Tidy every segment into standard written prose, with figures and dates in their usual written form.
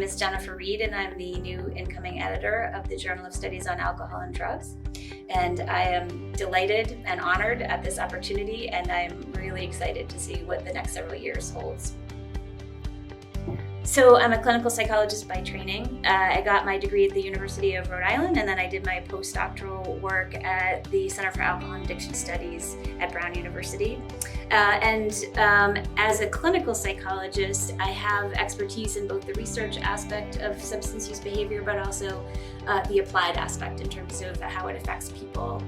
is Jennifer Reed, and I'm the new incoming editor of the Journal of Studies on Alcohol and Drugs. And I am delighted and honored at this opportunity, and I'm really excited to see what the next several years holds. So I'm a clinical psychologist by training. I got my degree at the University of Rhode Island, and then I did my postdoctoral work at the Center for Alcohol and Addiction Studies at Brown University. As a clinical psychologist, I have expertise in both the research aspect of substance use behavior, but also the applied aspect in terms of how it affects people.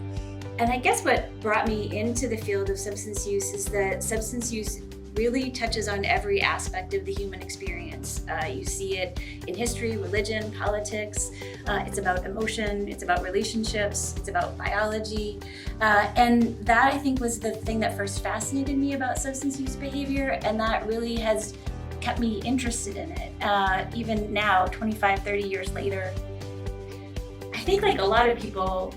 And I guess what brought me into the field of substance use is that substance use really touches on every aspect of the human experience. You see it in history, religion, politics. It's about emotion, it's about relationships, it's about biology. And that, I think, was the thing that first fascinated me about substance use behavior, and that really has kept me interested in it. Even now, 25, 30 years later, I think, like a lot of people,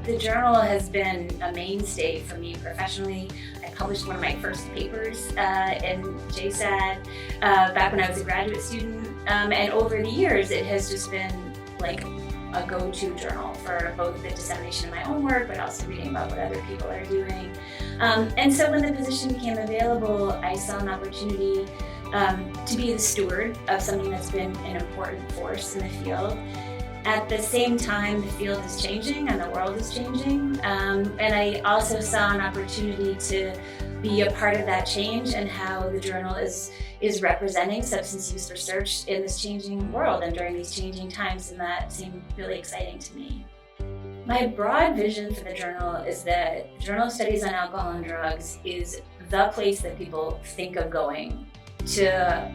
the journal has been a mainstay for me professionally. I published one of my first papers in JSAD back when I was a graduate student. And over the years, it has just been like a go-to journal for both the dissemination of my own work, but also reading about what other people are doing. And so when the position became available, I saw an opportunity to be the steward of something that's been an important force in the field. At the same time, the field is changing and the world is changing. And I also saw an opportunity to be a part of that change and how the journal is representing substance use research in this changing world and during these changing times, and that seemed really exciting to me. My broad vision for the journal is that the Journal of Studies on Alcohol and Drugs is the place that people think of going to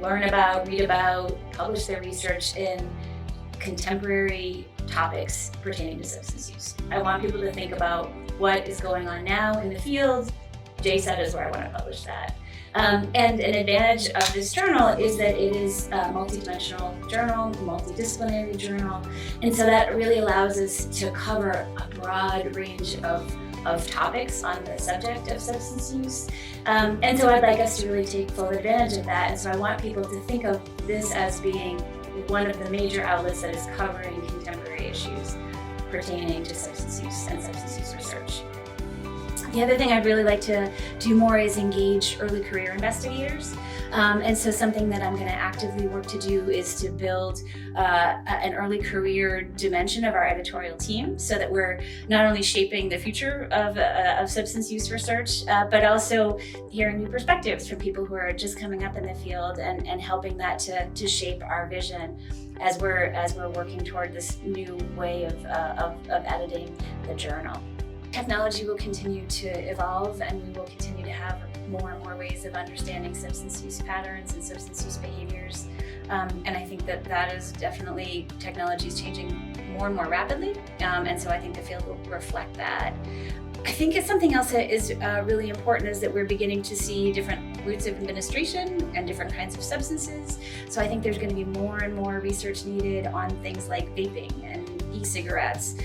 learn about, read about, publish their research in contemporary topics pertaining to substance use. I want people to think about what is going on now in the field. JSAD is where I want to publish that. And an advantage of this journal is that it is a multidimensional journal, multidisciplinary journal, and so that really allows us to cover a broad range of topics on the subject of substance use. And so I'd like us to really take full advantage of that. And so I want people to think of this as being one of the major outlets that is covering contemporary issues pertaining to substance use and substance use research. The other thing I'd really like to do more is engage early career investigators. And so something that I'm going to actively work to do is to build an early career dimension of our editorial team so that we're not only shaping the future of substance use research, but also hearing new perspectives from people who are just coming up in the field and helping that to shape our vision as we're working toward this new way of editing the journal. Technology will continue to evolve, and we will continue to have more and more ways of understanding substance use patterns and substance use behaviors. And I think that is definitely, technology is changing more and more rapidly. And so I think the field will reflect that. I think it's something else that is really important is that we're beginning to see different routes of administration and different kinds of substances. So I think there's going to be more and more research needed on things like vaping and e-cigarettes,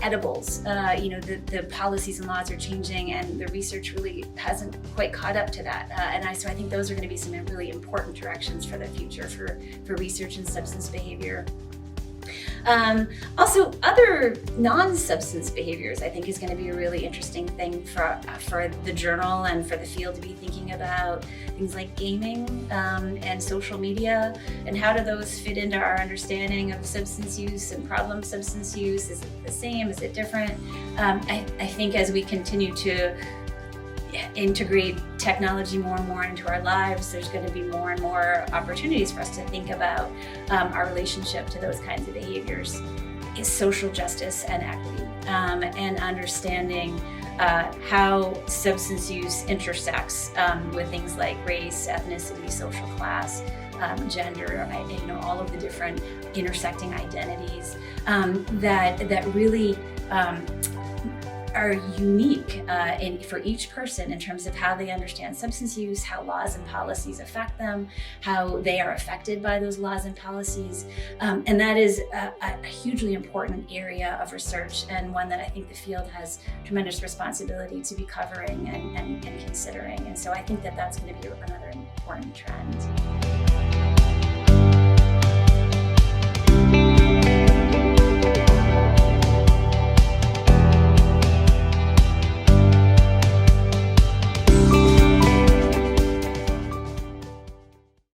edibles. The policies and laws are changing, and the research really hasn't quite caught up to that. So I think those are going to be some really important directions for the future for research in substance behavior. Also, other non-substance behaviors, I think, is going to be a really interesting thing for the journal and for the field to be thinking about. Things like gaming and social media, and how do those fit into our understanding of substance use and problem substance use? Is it the same? Is it different? I think as we continue to integrate technology more and more into our lives, there's going to be more and more opportunities for us to think about our relationship to those kinds of behaviors. It's social justice and equity, and understanding how substance use intersects with things like race, ethnicity, social class, gender, all of the different intersecting identities that really are unique for each person in terms of how they understand substance use, how laws and policies affect them, how they are affected by those laws and policies. And that is a hugely important area of research, and one that I think the field has tremendous responsibility to be covering and considering. And so I think that that's going to be another important trend.